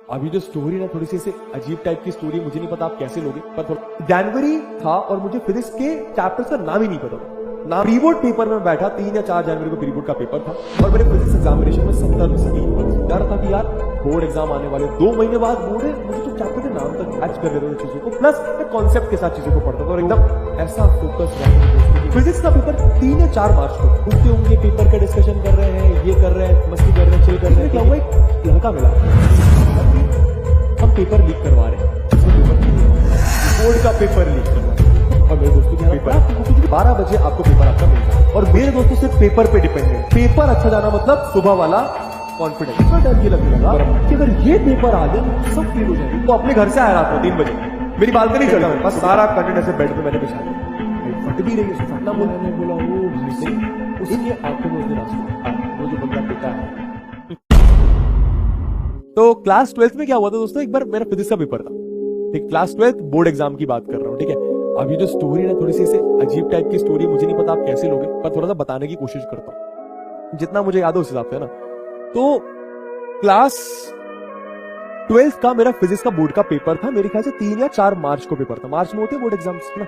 अभी जो स्टोरी ना थोड़ी सी ऐसे अजीब टाइप की स्टोरी, मुझे नहीं पता आप कैसे लोगे, पर थोड़ा जनवरी था और मुझे फिजिक्स के चैप्टर्स का नाम ही नहीं पता था ना। प्री बोर्ड पेपर में बैठा, 3 या 4 जनवरी को प्री बोर्ड का पेपर था और मेरे फिजिक्स एग्जामिनेशन में 70 में से 3 मार्क्स। डर था कि यार बोर्ड एग्जाम आने वाले 2 महीने बाद बोर्ड है, मुझे तो चैप्टर के नाम तक कैच कर लेते चीजों को, प्लस मैं कॉन्सेप्ट के साथ चीजों को पढ़ता था और एकदम ऐसा फोकस रहा। फिजिक्स का पेपर 3 या 4 मार्च को घूमते होंगे, पेपर का डिस्कशन कर रहे हैं, ये कर रहे हैं, मस्ती कर रहे हैं, चिल कर रहे हैं। क्या हुआ, एक लड़का मिला, हम पेपर लीक करवा रहे हैं, बोर्ड का पेपर लीक करवा रहे हैं और मेरे दोस्तों के पेपर 12 बजे आपको पेपर आपका मिल जाए और मेरे दोस्तों सिर्फ पेपर पे डिपेंडेंट। पेपर अच्छा जाना मतलब सुबह वाला कॉन्फिडेंस। डर ये लगने लगा कि अगर ये पेपर आ जाए तो सब फेल हो जाएंगे। तो अपने घर से आया रात को 3 बजे, मेरी बालकनी चढ़ा, मेरे पास सारा कंटेंट ऐसे बेड पे मैंने बिछा दिया, फट भी रही है, फटना बोला, मैं बोला वो भाई उसकी आंखों में उसने रास्ता वो जो बंदा पिता है। तो क्लास 12th में क्या हुआ था दोस्तों, एक बार मेरा फिजिक्स का पेपर था, ठीक, क्लास 12th बोर्ड एग्जाम की बात कर रहा हूँ, ठीक है। अभी जो स्टोरी ना थोड़ी सी ऐसे अजीब टाइप की स्टोरी, मुझे नहीं पता आप कैसे लोगे, पर थोड़ा सा बताने की कोशिश करता हूँ जितना मुझे याद है उस हिसाब से, है ना। तो क्लास 12th का मेरा फिजिक्स का बोर्ड का पेपर था, मेरे ख्याल से 3 या 4 मार्च को पेपर था। मार्च में होते हैं बोर्ड एग्जाम्स ना।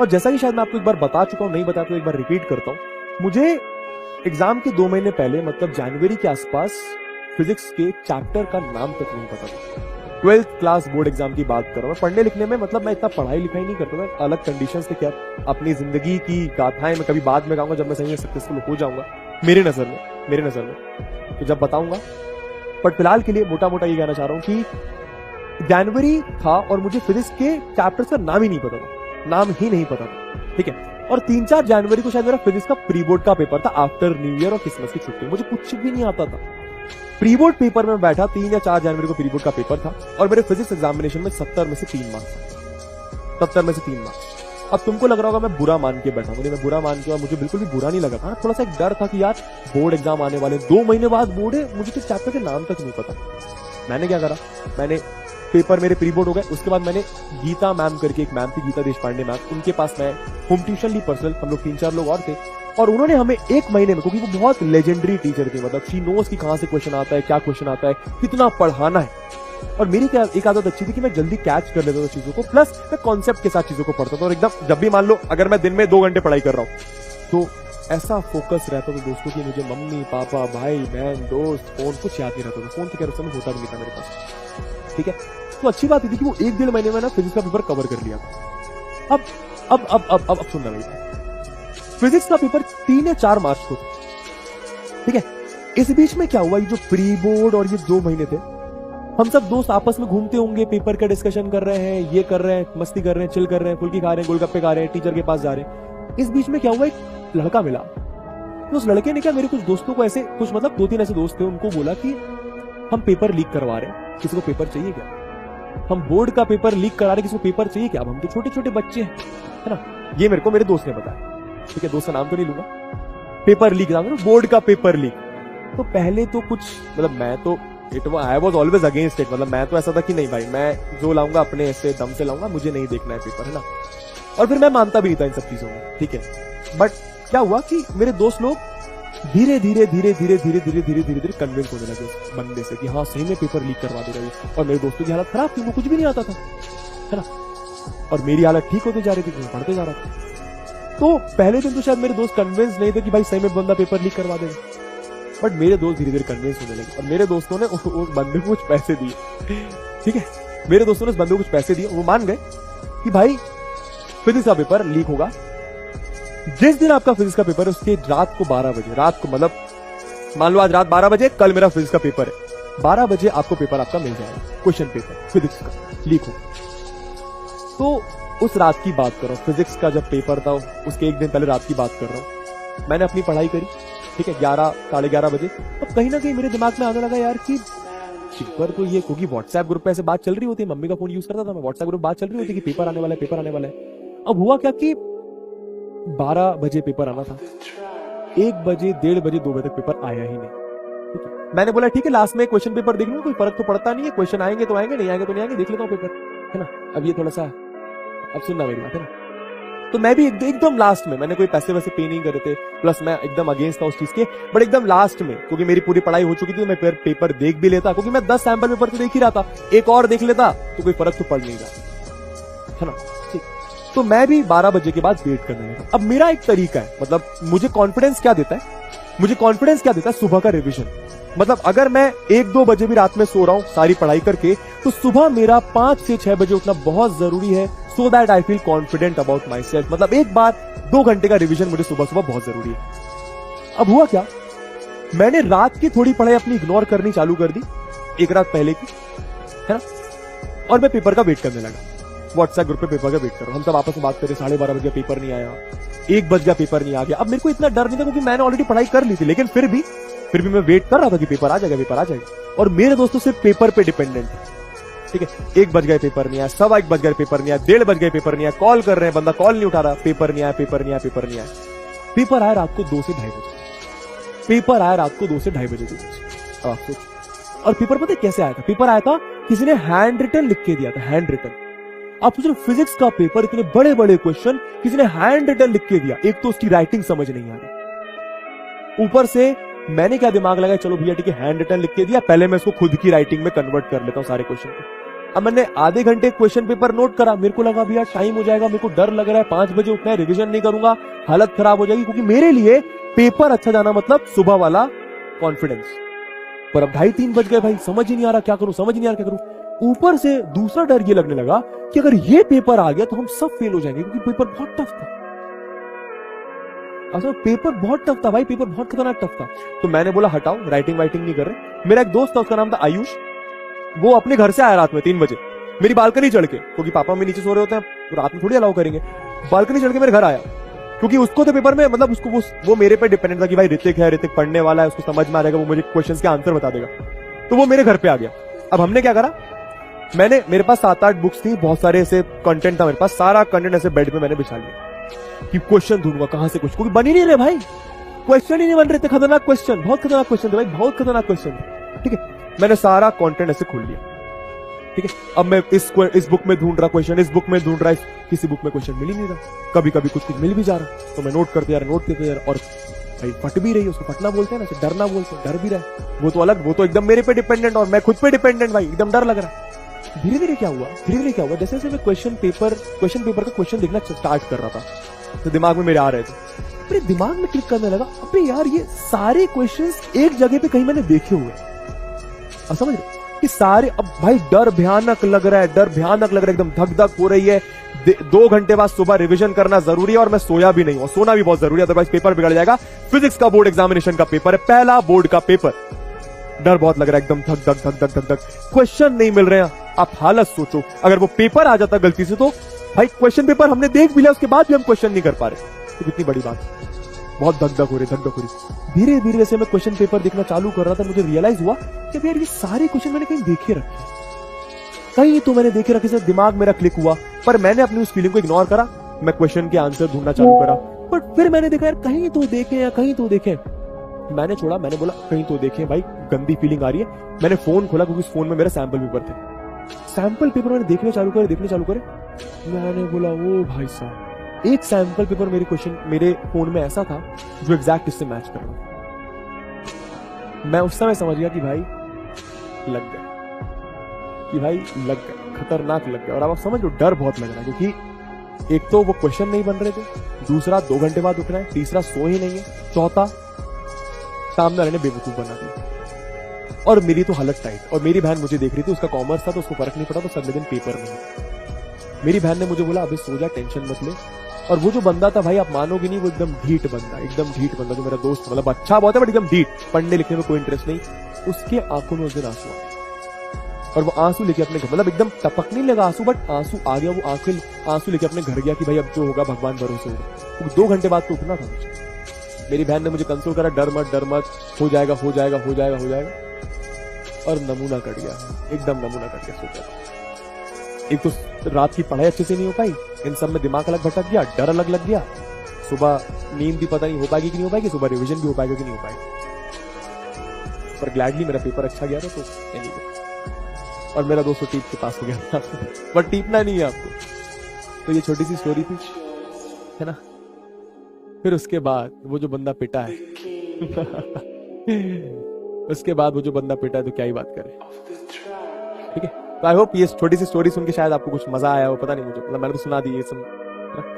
और जैसा कि शायद मैं आपको एक बार बता चुका हूं, नहीं बताया तो एक बार रिपीट करता हूं, मुझे एग्जाम के 2 महीने पहले मतलब जनवरी के आसपास फिजिक्स के चैप्टर का नाम तक नहीं पता था। 12th क्लास बोर्ड एग्जाम की बात कर रहा हूं। पढ़ने लिखने में मतलब मैं इतना पढ़ाई लिखाई नहीं करता था, अलग कंडीशंस थे। क्या अपनी जिंदगी की गाथाएं मैं कभी बाद में गाऊंगा जब मैं सही में सक्सेसफुल हो जाऊंगा, मेरे नजर में तो जब बताऊंगा। बट फिलहाल के लिए मोटा मोटा ये कहना चाह रहा हूं कि जनवरी था और मुझे फिजिक्स के चैप्टर्स का नाम ही नहीं पता था, नाम ही नहीं पता था, ठीक है। और 3-4 जनवरी को शायद मेरा फिजिक्स का प्री बोर्ड का पेपर था, आफ्टर न्यू ईयर और क्रिसमस की छुट्टी। मुझे कुछ भी नहीं आता था। प्री बोर्ड पेपर में बैठा, 3 या 4 जनवरी को प्री बोर्ड का पेपर था और मेरे फिजिक्स एग्जामिनेशन में 70 में से 3 मार्क्स, 70 में से 3 मार्क्स। अब तुमको लग रहा होगा मैं बुरा मान के बैठा हूं, मैं बुरा मान के, और मुझे बिल्कुल भी बुरा नहीं लगा था। थोड़ा सा एक डर था कि यार बोर्ड एग्जाम आने वाले 2 महीने बाद बोर्ड है, मुझे तो चैप्टर के नाम तक नहीं पता। मैंने क्या करा, मैंने पेपर मेरे प्री बोर्ड हो गए, उसके बाद मैंने गीता मैम करके एक मैम थी, गीता देशपांडे मैम, उनके पास मैं होम ट्यूशन ली पर्सनल, हम लोग 3-4 लोग और थे और उन्होंने हमें 1 महीने में, क्योंकि वो बहुत लेजेंडरी टीचर थी, मतलब शी नोस कि कहां से क्वेश्चन आता है, क्या क्वेश्चन आता है, कितना पढ़ाना है। और मेरी क्या एक आदत अच्छी थी कि मैं जल्दी कैच कर लेता था चीजों को, प्लस मैं कॉन्सेप्ट के साथ चीजों को पढ़ता था। और एकदम जब भी मान लो अगर मैं दिन में 2 घंटे पढ़ाई कर रहा हूं तो ऐसा फोकस रहता था दोस्तों कि मुझे मम्मी पापा भाई बहन दोस्त फोन कुछ याद नहीं रहता था। फोन तो क्या समय होता भी नहीं था मेरे पास, ठीक है। तो अच्छी बात थी कि वो 1-1.5 महीने में ना फिजिक्स का पेपर कवर कर लिया। अब सुनना भाई, फिजिक्स का पेपर 3 या 4 मार्च को, ठीक है। इस बीच में क्या हुआ, ये जो प्री बोर्ड और ये 2 महीने थे, हम सब दोस्त आपस में घूमते होंगे, पेपर का डिस्कशन कर रहे हैं, ये कर रहे हैं, मस्ती कर रहे हैं, चिल कर रहे हैं, फुल्की खा रहे हैं, गोलगप्पे खा रहे हैं, टीचर के पास जा रहे हैं। इस बीच में क्या हुआ, एक लड़का मिला। तो उस लड़के ने क्या, मेरे कुछ दोस्तों को ऐसे कुछ मतलब 2-3 ऐसे दोस्त थे, उनको बोला कि हम पेपर लीक करवा रहे हैं, किसी को पेपर चाहिए क्या, हम बोर्ड का पेपर लीक करा रहे हैं, किसी को पेपर चाहिए क्या। अब हम तो छोटे छोटे बच्चे हैं, है ना। ये मेरे को मेरे दोस्त ने बताया, ठीक है, दोस्त का नाम तो नहीं लूंगा। पेपर लीक, बोर्ड का पेपर लीक। तो पहले तो कुछ मतलब मैं तो I was always against it, मतलब मैं तो ऐसा था कि नहीं भाई मैं जो लाऊंगा अपने ऐसे दम से लाऊंगा, मुझे नहीं देखना है पेपर, है ना। और फिर मैं मानता भी नहीं था इन सब चीजों में, ठीक है। बट क्या हुआ कि मेरे दोस्त लोग धीरे धीरे कन्विंस होने लगे उस बंदे से कि हाँ सही में पेपर लीक करवा दे रहा है। और मेरे दोस्तों की हालत खराब थी, वो कुछ भी नहीं आता था, है ना। और मेरी हालत ठीक होती जा रही थी, मैं पढ़ते जा रहा था। तो पहले दिन तो शायद मेरे दोस्त कन्विंस नहीं थे कि भाई सही में बंदा पेपर लीक करवा देगा, बट मेरे दोस्त धीरे धीरे कन्विंस होने लगे और मेरे दोस्तों ने उस बंदे को कुछ पैसे दिए, ठीक है। मेरे दोस्तों ने उस बंदे को कुछ पैसे दिए, वो मान गए कि भाई फिजिक्स का पेपर लीक होगा। जिस दिन आपका फिजिक्स का पेपर है उसके रात को 12 बजे, रात को मतलब मान लो आज रात 12 बजे, कल मेरा फिजिक्स का पेपर है, 12 बजे आपको पेपर आपका मिल जाएगा, क्वेश्चन पेपर फिजिक्स का लीक होगा। तो उस रात की बात कर रहा हूँ, फिजिक्स का जब पेपर था उसके 1 दिन पहले रात की बात कर रहा हूँ। मैंने अपनी पढ़ाई करी, ठीक है, 11 साढ़े 11 बजे। अब कहीं ना कहीं मेरे दिमाग में आने लगा यार कि पेपर तो ये, क्योंकि व्हाट्सएप ग्रुप पे ऐसे बात चल रही होती है, मम्मी का फोन यूज करता था मैं, व्हाट्सएप ग्रुप बात चल रही होती कि पेपर आने वाला है, पेपर आने वाला है। अब हुआ क्या कि 12 बजे पेपर आना था, 1 बजे 1:30 बजे 2 बजे तक पेपर आया ही नहीं। मैंने बोला ठीक है लास्ट में क्वेश्चन पेपर देख लूंगा, कोई फर्क तो पड़ता नहीं है, क्वेश्चन आएंगे तो आएंगे, नहीं आएंगे तो नहीं आएंगे, देख लेता हूँ पेपर, है ना। अब ये थोड़ा सा, अब सुनना मेरी बात, है ना। तो मैं भी एकदम लास्ट में, मैंने कोई पैसे वैसे पे नहीं करे थे, प्लस मैं एकदम अगेंस्ट था उस चीज के, बट एकदम लास्ट में, क्योंकि मेरी पूरी पढ़ाई हो चुकी थी, मैं पेपर देख भी लेता, क्योंकि मैं 10 सैंपल पेपर तो देख ही रहा था, एक और देख लेता तो कोई फर्क तो पड़ नहीं रहा, है ना। ठीक, तो मैं भी 12 बजे के बाद वेट करने लगा। अब मेरा एक तरीका है, मतलब मुझे कॉन्फिडेंस क्या देता है, मुझे कॉन्फिडेंस क्या देता है, सुबह का रिविजन। मतलब अगर मैं 1-2 बजे भी रात में सो रहा हूं सारी पढ़ाई करके, तो सुबह मेरा 5 से 6 बजे उठना बहुत जरूरी है, so that I feel confident about my self. मतलब एक बार 2 घंटे का रिविजन मुझे सुबह सुबह बहुत जरूरी है। अब हुआ क्या, मैंने रात की थोड़ी पढ़ाई अपनी इग्नोर करनी चालू कर दी, एक रात पहले की, है ना, और मैं पेपर का वेट करने लगा। व्हाट्सएप ग्रुप पे पेपर का वेट कर रहा हूं, हम सब आपस में बात करें, 12:30 बजे पेपर नहीं आया, 1 बज गया पेपर नहीं आ गया। अब मेरे को इतना डर नहीं था क्योंकि मैंने ऑलरेडी पढ़ाई कर ली थी, लेकिन फिर भी मैं वेट कर रहा था कि पेपर आ जाएगा, पेपर आ जाएगा। और मेरे दोस्तों सिर्फ पेपर पे डिपेंडेंट है, ठीक है। 1 बज गए पेपर नहीं आया, 1:15 बज गए पेपर नहीं आया, 1:30 बज गए पेपर नहीं आया, कॉल कर रहे हैं, बंदा कॉल नहीं उठा रहा, पेपर नहीं आया, पेपर नहीं आया, पेपर नहीं आया। पेपर आया रात को 2 से 2:30 बजे, पेपर आया रात को 2 से 2:30 बजे के बीच। अब आप सोचिए, और पेपर पता है कैसे आया था, पेपर आया था किसी ने हैंड रिटन लिख के दिया था, हैंड रिटन। आप सोच रहे फिजिक्स का पेपर, इतने बड़े बड़े क्वेश्चन किसी ने हैंड रिटन लिख के दिया, एक तो उसकी राइटिंग समझ नहीं आ रही, ऊपर से मैंने क्या दिमाग लगाया, चलो भैया ठीक है हैंड रिटन लिख के दिया, पहले मैं इसको खुद की राइटिंग में कन्वर्ट कर लेता हूं सारे क्वेश्चन को। अब मैंने आधे घंटे क्वेश्चन पेपर नोट करा, मेरे को लगा भैया टाइम हो जाएगा, मेरे को डर लग रहा है, 5 बजे उठना है, रिविजन नहीं करूंगा हालत खराब हो जाएगी, क्योंकि मेरे लिए पेपर अच्छा जाना मतलब सुबह वाला कॉन्फिडेंस। पर अब 2:30-3 बज गए भाई, समझ ही नहीं आ रहा क्या करूं, समझ नहीं आ रहा क्या करूं। ऊपर से दूसरा डर ये लगने लगा कि अगर ये पेपर आ गया तो हम सब फेल हो जाएंगे, क्योंकि पेपर बहुत टफ था। असल पेपर बहुत टफ था भाई, पेपर बहुत खतरनाक टफ था। तो मैंने बोला हटाओ, राइटिंग वाइटिंग नहीं कर रहे। मेरा एक दोस्त था, उसका नाम था आयुष, वो अपने घर से आया रात में 3 बजे मेरी बालकनी चढ़ के, क्योंकि पापा में नीचे सो रहे होते हैं, रात में थोड़ी अलाउ करेंगे, बालकनी चढ़ के मेरे घर आया, क्योंकि उसको तो पेपर में मतलब उसको वो मेरे पे डिपेंडेंट था कि भाई ऋतिक है, ऋतिक पढ़ने वाला है, उसको समझ में आ जाएगा, वो मुझे क्वेश्चंस के आंसर बता देगा। तो वो मेरे घर पे आ गया। अब हमने क्या करा, मेरे पास 7-8 बुक्स थी, बहुत सारे ऐसे कंटेंट था मेरे पास, सारा कंटेंट ऐसे बेड पे मैंने बिछा लिया कि क्वेश्चन ढूंढूंगा कहां से, कुछ बन ही नहीं रहे भाई, क्वेश्चन ही नहीं बन रहे थे, खतरनाक क्वेश्चन, बहुत खतरनाक क्वेश्चन थे भाई, बहुत खतरनाक क्वेश्चन, ठीक है। मैंने सारा कंटेंट ऐसे खोल लिया, ठीक है। अब मैं इस बुक में ढूंढ रहा क्वेश्चन, इस बुक में ढूंढ रहा, किसी बुक में क्वेश्चन मिल ही नहीं रहा, कभी कभी कुछ मिल भी जा रहा, तो मैं नोट करते यार, और भाई फट भी रही है, उसको फटना बोलते हैं ना, डरना बोलते हैं, डर भी रहा है, वो तो अलग, वो तो एकदम मेरे पे डिपेंडेंट और मैं खुद पे डिपेंडेंट भाई, एकदम डर लग रहा है। धीरे धीरे क्या हुआ, जैसे जैसे मैं क्वेश्चन पेपर का क्वेश्चन देखना स्टार्ट कर रहा था, तो दिमाग में मेरे आ रहे थे, मेरे दिमाग में क्लिक करने लगा, अबे यार ये सारे क्वेश्चंस एक जगह पे कहीं मैंने देखे हुए, अब समझ रहे कि सारे। अब भाई डर भयानक लग रहा है, एकदम धक धक हो रही है। 2 घंटे बाद सुबह रिवीजन करना जरूरी है, और मैं सोया भी नहीं हूं, सोना भी बहुत जरूरी है, अदरवाइज पेपर बिगड़ जाएगा। फिजिक्स का बोर्ड एग्जामिनेशन का पेपर है, पहला बोर्ड का पेपर, डर बहुत लग रहा है, एकदम धक धक, क्वेश्चन नहीं मिल रहे हैं। आप हालत सोचो, अगर वो पेपर आ जाता गलती से, तो भाई क्वेश्चन पेपर हमने देख भी लिया, उसके बाद भी हम क्वेश्चन नहीं कर पा रहे, तो कितनी बड़ी बात है। बहुत धक धक हो रही। धीरे धीरे जैसे मैं क्वेश्चन पेपर देखना चालू कर रहा था, मुझे रियलाइज हुआ कि यार ये सारे क्वेश्चन मैंने कहीं देखे रखे, कहीं तो मैंने देखे रखे से दिमाग मेरा क्लिक हुआ, पर मैंने अपनी उस फीलिंग को इग्नोर करा, मैं क्वेश्चन के आंसर ढूंढना चालू करा। बट फिर मैंने देखा यार कहीं तो देखे, मैंने छोड़ा, मैंने बोला कहीं तो देखें भाई, गंदी फीलिंग आ रही है। मैंने फोन खोला, क्योंकि उस फोन में मेरा सैंपल पेपर थे, सैंपल पेपर मैंने देखने चालू करे। मैंने बोला ओ भाई साहब, एक सैंपल पेपर मेरे फोन में ऐसा था जो एग्जैक्ट इससे मैच कर रहा था। मैं उस समय समझ गया कि भाई लग गए, खतरनाक लग गया। और अब आप समझ लो, डर बहुत लग रहा है, क्योंकि एक तो वो क्वेश्चन नहीं बन रहे थे, दूसरा 2 घंटे बाद उठ रहा है, तीसरा सो ही नहीं है, चौथा सामने वाले ने बेवकूफ बना दिया। और मेरी तो हालत टाइट, और मेरी बहन मुझे देख रही थी, उसका कॉमर्स था तो उसको फर्क नहीं पड़ा, तो अगले दिन पेपर नहीं। मेरी बहन ने मुझे बोला अबे सो जा, टेंशन मत ले। और वो जो बंदा था भाई, आप मानोगे नहीं, वो एकदम ढीठ बंदा, जो मेरा दोस्त, मतलब अच्छा बहुत है बट एकदम ढीठ, पढ़ने लिखने में कोई इंटरेस्ट नहीं, उसके आंखों में उस दिन आंसू आ, और वो आंसू लेके अपने घर, मतलब एकदम टपक नहीं लगा आंसू, बट आंसू आ गया, वो आंसू लेके अपने घर गया कि भाई अब जो होगा भगवान भरोसे होगा। 2 घंटे बाद तो उठना था मुझे। मेरी बहन ने मुझे कंसोल करा, डर मत, हो जाएगा, और नमूना कट गया, एकदम नमूना कट गया। सोचा एक तो रात की पढ़ाई अच्छे से नहीं हो पाई, इन सब में दिमाग अलग भटक गया, डर अलग लग गया, सुबह नींद भी पता नहीं हो पाएगी कि नहीं हो पाएगी, सुबह रिवीजन भी हो पाएगा कि नहीं हो पाएगी। पर ग्लैडली मेरा पेपर अच्छा गया था, तो एनीवे। और मेरा दोस्त टीप के पास हो गया, बट टीपना नहीं है आपको। तो ये छोटी सी स्टोरी थी, है ना, फिर उसके बाद वो जो बंदा पिटा है उसके बाद वो जो बंदा पिटा है तो क्या ही बात करें। ठीक है, तो आई होप ये छोटी सी स्टोरी सुन के शायद आपको कुछ मजा आया हो, पता नहीं मुझे, मतलब मैंने तो सुना दी ये सब।